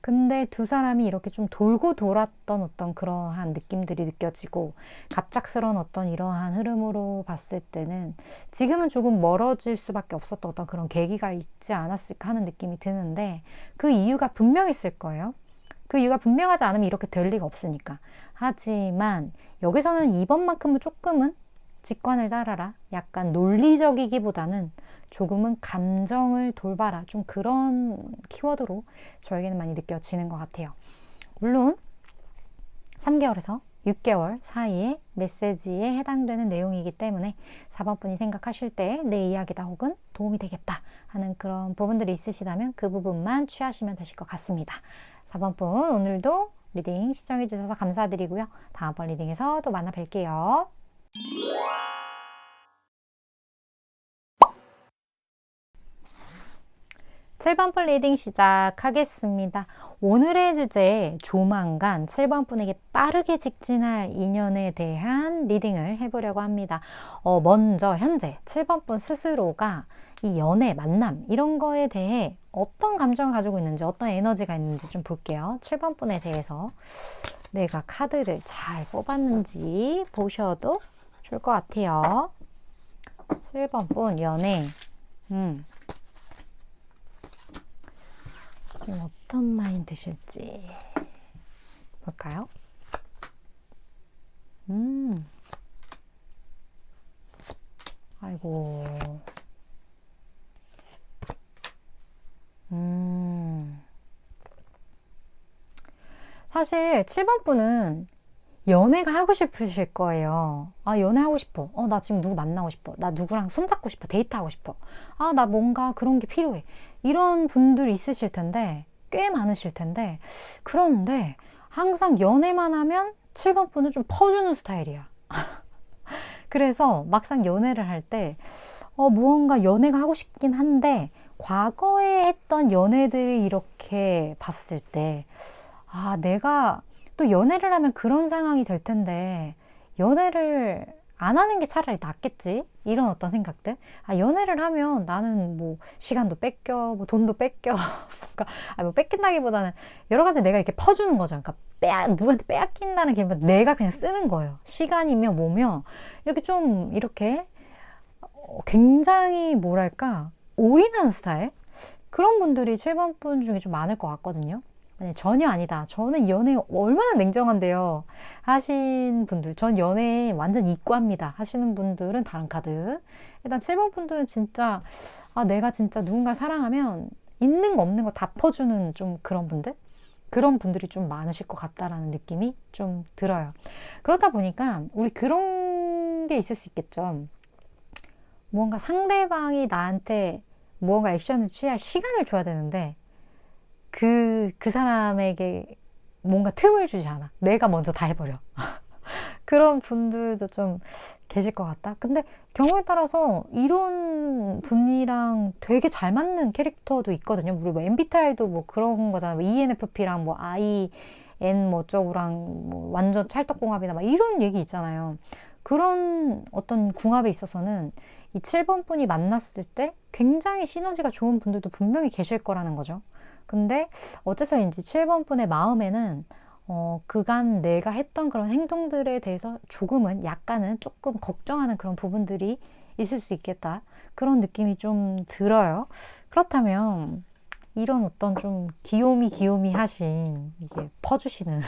근데 두 사람이 이렇게 좀 돌고 돌았던 어떤 그러한 느낌들이 느껴지고, 갑작스러운 어떤 이러한 흐름으로 봤을 때는 지금은 조금 멀어질 수밖에 없었던 어떤 그런 계기가 있지 않았을까 하는 느낌이 드는데, 그 이유가 분명 있을 거예요. 그 이유가 분명하지 않으면 이렇게 될 리가 없으니까. 하지만 여기서는 이번만큼은 조금은 직관을 따라라, 약간 논리적이기보다는 조금은 감정을 돌봐라, 좀 그런 키워드로 저에게는 많이 느껴지는 것 같아요. 물론 3개월에서 6개월 사이의 메시지에 해당되는 내용이기 때문에 4번 분이 생각하실 때 내 이야기다 혹은 도움이 되겠다 하는 그런 부분들이 있으시다면 그 부분만 취하시면 되실 것 같습니다. 4번 분, 오늘도 리딩 시청해 주셔서 감사드리고요. 다음번 리딩에서 또 만나 뵐게요. 7번 분 리딩 시작하겠습니다. 오늘의 주제, 조만간 7번 분에게 빠르게 직진할 인연에 대한 리딩을 해보려고 합니다. 먼저 현재 7번 분 스스로가 이 연애, 만남 이런 거에 대해 어떤 감정을 가지고 있는지, 어떤 에너지가 있는지 좀 볼게요. 7번 분에 대해서 내가 카드를 잘 뽑았는지 보셔도 좋을 것 같아요. 7번 분 연애. 지금 어떤 마인드실지 볼까요? 아이고. 사실 7번 분은 연애가 하고 싶으실 거예요. 아, 연애하고 싶어. 나 지금 누구 만나고 싶어. 나 누구랑 손잡고 싶어. 데이트하고 싶어. 아, 나 뭔가 그런 게 필요해. 이런 분들이 있으실 텐데, 꽤 많으실 텐데, 그런데 항상 연애만 하면 7번 분은 좀 퍼주는 스타일이야. 그래서 막상 연애를 할 때, 무언가 연애가 하고 싶긴 한데, 과거에 했던 연애들이 이렇게 봤을 때, 아, 내가 또 연애를 하면 그런 상황이 될 텐데 연애를 안 하는 게 차라리 낫겠지? 이런 어떤 생각들? 아, 연애를 하면 나는 뭐 시간도 뺏겨, 뭐 돈도 뺏겨. 그러니까 뭐 뺏긴다기보다는 여러 가지 내가 이렇게 퍼주는 거죠. 그러니까 누구한테 빼앗긴다는 게 내가 그냥 쓰는 거예요. 시간이며 뭐며 이렇게 좀 이렇게 굉장히 뭐랄까 올인하는 스타일? 그런 분들이 7번 분 중에 좀 많을 것 같거든요. 아니, 전혀 아니다. 저는 연애 얼마나 냉정한데요. 하신 분들, 전 연애에 완전 이과입니다. 하시는 분들은 다른 카드. 일단 7번 분들은 진짜, 아, 내가 진짜 누군가 사랑하면 있는 거 없는 거 다 퍼주는 좀 그런 분들? 그런 분들이 좀 많으실 것 같다라는 느낌이 좀 들어요. 그러다 보니까 우리 그런 게 있을 수 있겠죠. 무언가 상대방이 나한테 무언가 액션을 취할 시간을 줘야 되는데, 그 사람에게 뭔가 틈을 주지 않아. 내가 먼저 다 해버려. 그런 분들도 좀 계실 것 같다. 근데 경우에 따라서 이런 분이랑 되게 잘 맞는 캐릭터도 있거든요. 우리 뭐 MBTI도 뭐 그런 거잖아요. ENFP랑 뭐 IN 뭐 어쩌고랑 뭐 완전 찰떡궁합이나 막 이런 얘기 있잖아요. 그런 어떤 궁합에 있어서는 이 7번 분이 만났을 때 굉장히 시너지가 좋은 분들도 분명히 계실 거라는 거죠. 근데 어째서인지 7번 분의 마음에는 그간 내가 했던 그런 행동들에 대해서 조금은 약간은 조금 걱정하는 그런 부분들이 있을 수 있겠다. 그런 느낌이 좀 들어요. 그렇다면 이런 어떤 좀 귀요미 하신 이게 퍼주시는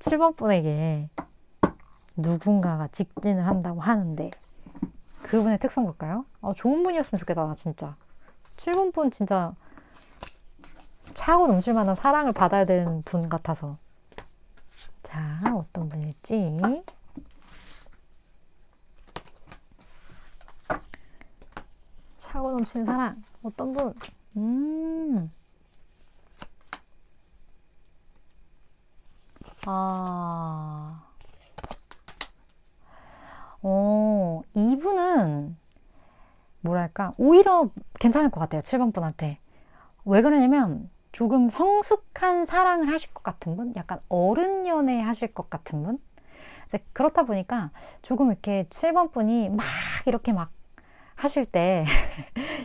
7번 분에게 누군가가 직진을 한다고 하는데 그분의 특성 볼까요? 좋은 분이었으면 좋겠다. 나 진짜 7번 분 진짜 차고 넘칠 만한 사랑을 받아야 되는 분 같아서. 자, 어떤 분일지. 차고 넘치는 사랑. 어떤 분? 이분은 뭐랄까 오히려 괜찮을 것 같아요. 7번 분한테. 왜 그러냐면 조금 성숙한 사랑을 하실 것 같은 분? 약간 어른 연애 하실 것 같은 분? 이제 그렇다 보니까 조금 이렇게 7번 분이 막 이렇게 막 하실 때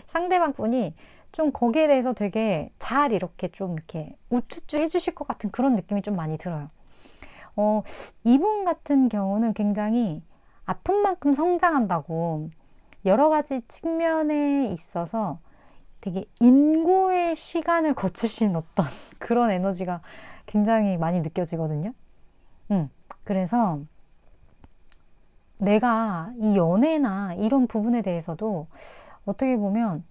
상대방 분이 좀 거기에 대해서 되게 잘 이렇게 좀 이렇게 우쭈쭈 해주실 것 같은 그런 느낌이 좀 많이 들어요. 이분 같은 경우는 굉장히 아픈 만큼 성장한다고 여러 가지 측면에 있어서 되게 인고의 시간을 거치신 어떤 그런 에너지가 굉장히 많이 느껴지거든요. 그래서 내가 이 연애나 이런 부분에 대해서도 어떻게 보면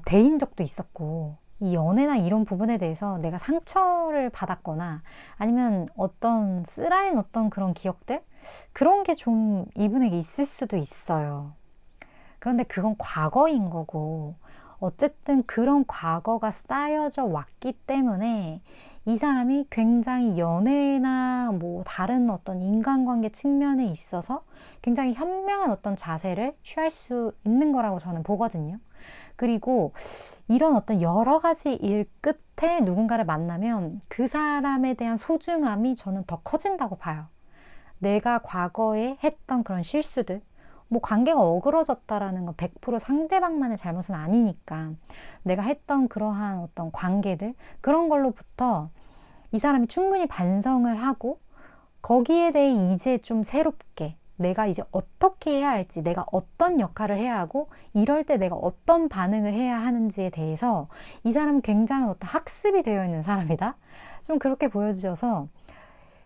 대인 적도 있었고 이 연애나 이런 부분에 대해서 내가 상처를 받았거나 아니면 어떤 쓰라린 어떤 그런 기억들 그런 게 좀 이분에게 있을 수도 있어요. 그런데 그건 과거인 거고 어쨌든 그런 과거가 쌓여져 왔기 때문에 이 사람이 굉장히 연애나 뭐 다른 어떤 인간관계 측면에 있어서 굉장히 현명한 어떤 자세를 취할 수 있는 거라고 저는 보거든요. 그리고 이런 어떤 여러 가지 일 끝에 누군가를 만나면 그 사람에 대한 소중함이 저는 더 커진다고 봐요. 내가 과거에 했던 그런 실수들, 뭐 관계가 어그러졌다라는 건 100% 상대방만의 잘못은 아니니까 내가 했던 그러한 어떤 관계들 그런 걸로부터 이 사람이 충분히 반성을 하고 거기에 대해 이제 좀 새롭게 내가 이제 어떻게 해야 할지, 내가 어떤 역할을 해야 하고 이럴 때 내가 어떤 반응을 해야 하는지에 대해서 이 사람은 굉장히 어떤 학습이 되어 있는 사람이다. 좀 그렇게 보여주셔서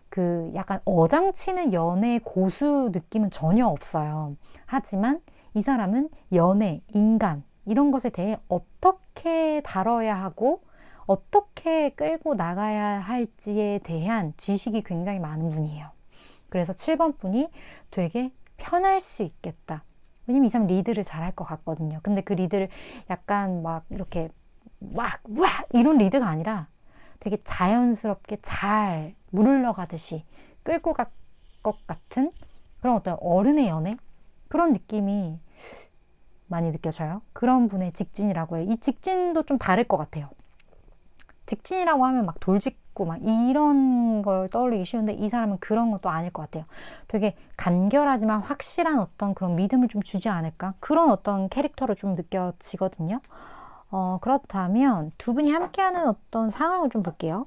그 약간 어장치는 연애 고수 느낌은 전혀 없어요. 하지만 이 사람은 연애, 인간 이런 것에 대해 어떻게 다뤄야 하고 어떻게 끌고 나가야 할지에 대한 지식이 굉장히 많은 분이에요. 그래서 7번 분이 되게 편할 수 있겠다. 왜냐면 이 사람 리드를 잘할 것 같거든요. 근데 그 리드를 약간 막 이렇게 막 와 이런 리드가 아니라 되게 자연스럽게 잘 물 흘러가듯이 끌고 갈 것 같은 그런 어떤 어른의 연애? 그런 느낌이 많이 느껴져요. 그런 분의 직진이라고 해요. 이 직진도 좀 다를 것 같아요. 직진이라고 하면 막 돌직구 막 이런 걸 떠올리기 쉬운데 이 사람은 그런 것도 아닐 것 같아요. 되게 간결하지만 확실한 어떤 그런 믿음을 좀 주지 않을까? 그런 어떤 캐릭터로 좀 느껴지거든요. 그렇다면 두 분이 함께하는 어떤 상황을 좀 볼게요.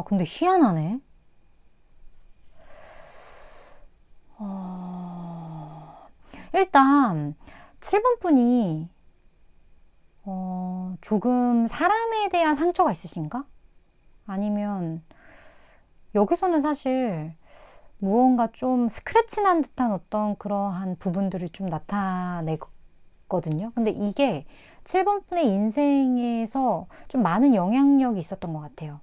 근데 희한하네. 일단 7번 분이 조금 사람에 대한 상처가 있으신가? 아니면 여기서는 사실 무언가 좀 스크래치 난 듯한 어떤 그러한 부분들을 좀 나타내거든요. 근데 이게 7번 분의 인생에서 좀 많은 영향력이 있었던 것 같아요.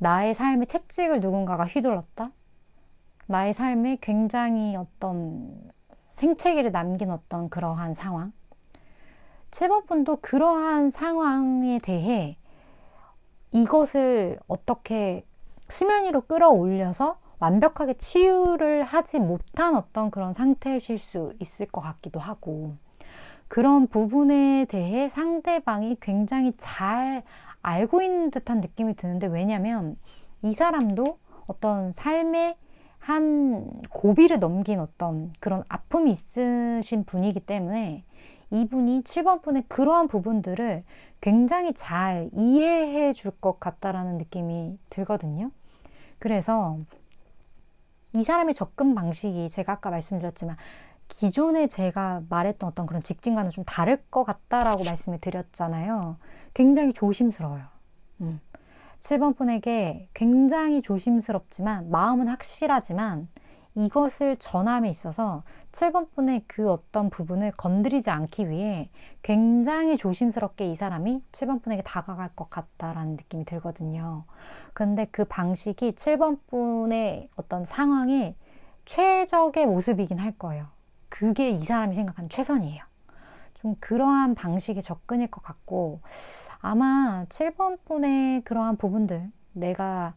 나의 삶의 채찍을 누군가가 휘둘렀다? 나의 삶에 굉장히 어떤 생채기를 남긴 어떤 그러한 상황. 7번 분도 그러한 상황에 대해 이것을 어떻게 수면 위로 끌어올려서 완벽하게 치유를 하지 못한 어떤 그런 상태이실 수 있을 것 같기도 하고, 그런 부분에 대해 상대방이 굉장히 잘 알고 있는 듯한 느낌이 드는데, 왜냐면 이 사람도 어떤 삶의 한 고비를 넘긴 어떤 그런 아픔이 있으신 분이기 때문에 이분이 7번 분의 그러한 부분들을 굉장히 잘 이해해 줄 것 같다라는 느낌이 들거든요. 그래서 이 사람의 접근 방식이 제가 아까 말씀드렸지만 기존에 제가 말했던 어떤 그런 직진과는 좀 다를 것 같다라고 말씀을 드렸잖아요. 굉장히 조심스러워요. 7번 분에게 굉장히 조심스럽지만 마음은 확실하지만 이것을 전함에 있어서 7번 분의 그 어떤 부분을 건드리지 않기 위해 굉장히 조심스럽게 이 사람이 7번 분에게 다가갈 것 같다라는 느낌이 들거든요. 근데 그 방식이 7번 분의 어떤 상황의 최적의 모습이긴 할 거예요. 그게 이 사람이 생각하는 최선이에요. 좀 그러한 방식의 접근일 것 같고, 아마 7번 분의 그러한 부분들, 내가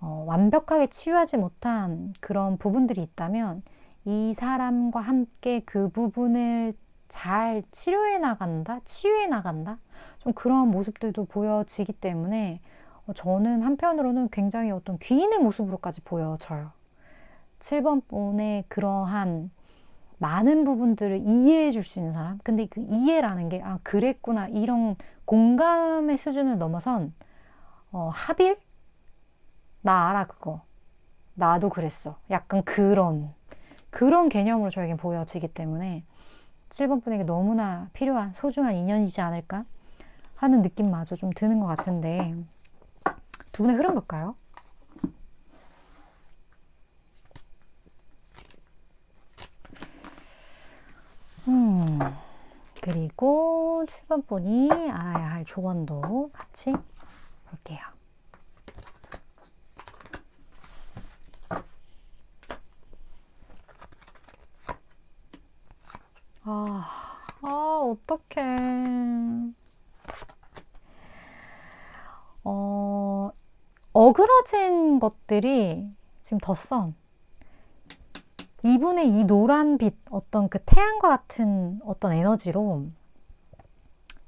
완벽하게 치유하지 못한 그런 부분들이 있다면 이 사람과 함께 그 부분을 잘 치료해 나간다, 치유해 나간다, 좀 그런 모습들도 보여지기 때문에 저는 한편으로는 굉장히 어떤 귀인의 모습으로까지 보여져요. 7번 분의 그러한 많은 부분들을 이해해 줄 수 있는 사람. 근데 그 이해라는 게 그랬구나 이런 공감의 수준을 넘어선 합일? 나 알아 그거. 나도 그랬어. 약간 그런 개념으로 저에겐 보여지기 때문에 7번 분에게 너무나 필요한 소중한 인연이지 않을까 하는 느낌마저 좀 드는 것 같은데, 두 분의 흐름 볼까요? 그리고 7번 분이 알아야 할 조언도 같이 볼게요. 어떡해. 어그러진 것들이 지금 덧선. 이분의 이 노란빛, 어떤 그 태양과 같은 어떤 에너지로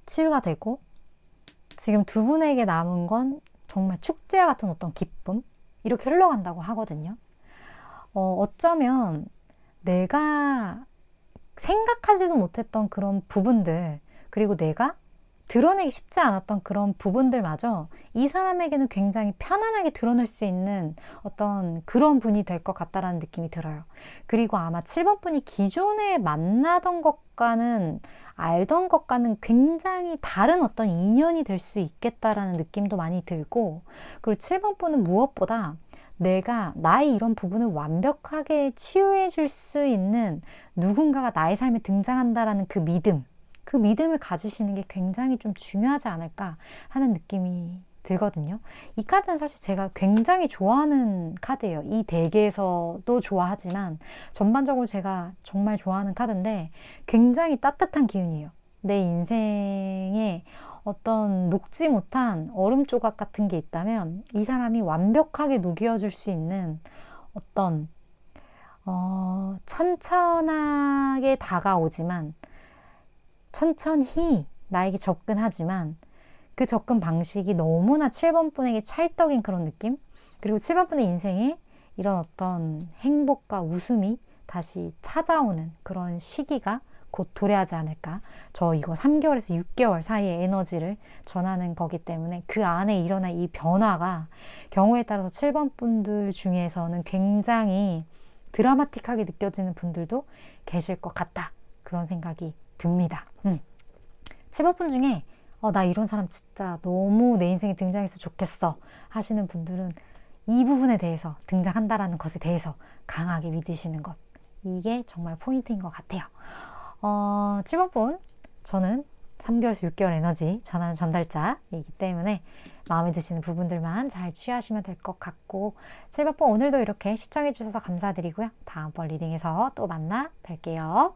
치유가 되고, 지금 두 분에게 남은 건 정말 축제와 같은 어떤 기쁨? 이렇게 흘러간다고 하거든요. 어쩌면 내가 생각하지도 못했던 그런 부분들, 그리고 내가 드러내기 쉽지 않았던 그런 부분들마저 이 사람에게는 굉장히 편안하게 드러낼 수 있는 어떤 그런 분이 될 것 같다라는 느낌이 들어요. 그리고 아마 7번 분이 기존에 만나던 것과는 알던 것과는 굉장히 다른 어떤 인연이 될 수 있겠다라는 느낌도 많이 들고, 그리고 7번 분은 무엇보다 내가 나의 이런 부분을 완벽하게 치유해 줄 수 있는 누군가가 나의 삶에 등장한다라는 그 믿음, 그 믿음을 가지시는 게 굉장히 좀 중요하지 않을까 하는 느낌이 들거든요. 이 카드는 사실 제가 굉장히 좋아하는 카드예요. 이 덱에서도 좋아하지만 전반적으로 제가 정말 좋아하는 카드인데, 굉장히 따뜻한 기운이에요. 내 인생에 어떤 녹지 못한 얼음 조각 같은 게 있다면 이 사람이 완벽하게 녹여줄 수 있는 어떤 천천하게 다가오지만 천천히 나에게 접근하지만 그 접근 방식이 너무나 7번 분에게 찰떡인 그런 느낌? 그리고 7번 분의 인생에 이런 어떤 행복과 웃음이 다시 찾아오는 그런 시기가 곧 도래하지 않을까. 저 이거 3개월에서 6개월 사이의 에너지를 전하는 거기 때문에 그 안에 일어날 이 변화가 경우에 따라서 7번 분들 중에서는 굉장히 드라마틱하게 느껴지는 분들도 계실 것 같다. 그런 생각이 듭니다. 7번 분 중에 나 이런 사람 진짜 너무 내 인생에 등장해서 좋겠어 하시는 분들은 이 부분에 대해서, 등장한다라는 것에 대해서 강하게 믿으시는 것, 이게 정말 포인트인 것 같아요. 7번 분, 저는 3개월에서 6개월 에너지 전하는 전달자이기 때문에 마음에 드시는 부분들만 잘 취하시면 될 것 같고, 7번 분 오늘도 이렇게 시청해 주셔서 감사드리고요. 다음번 리딩에서 또 만나 뵐게요.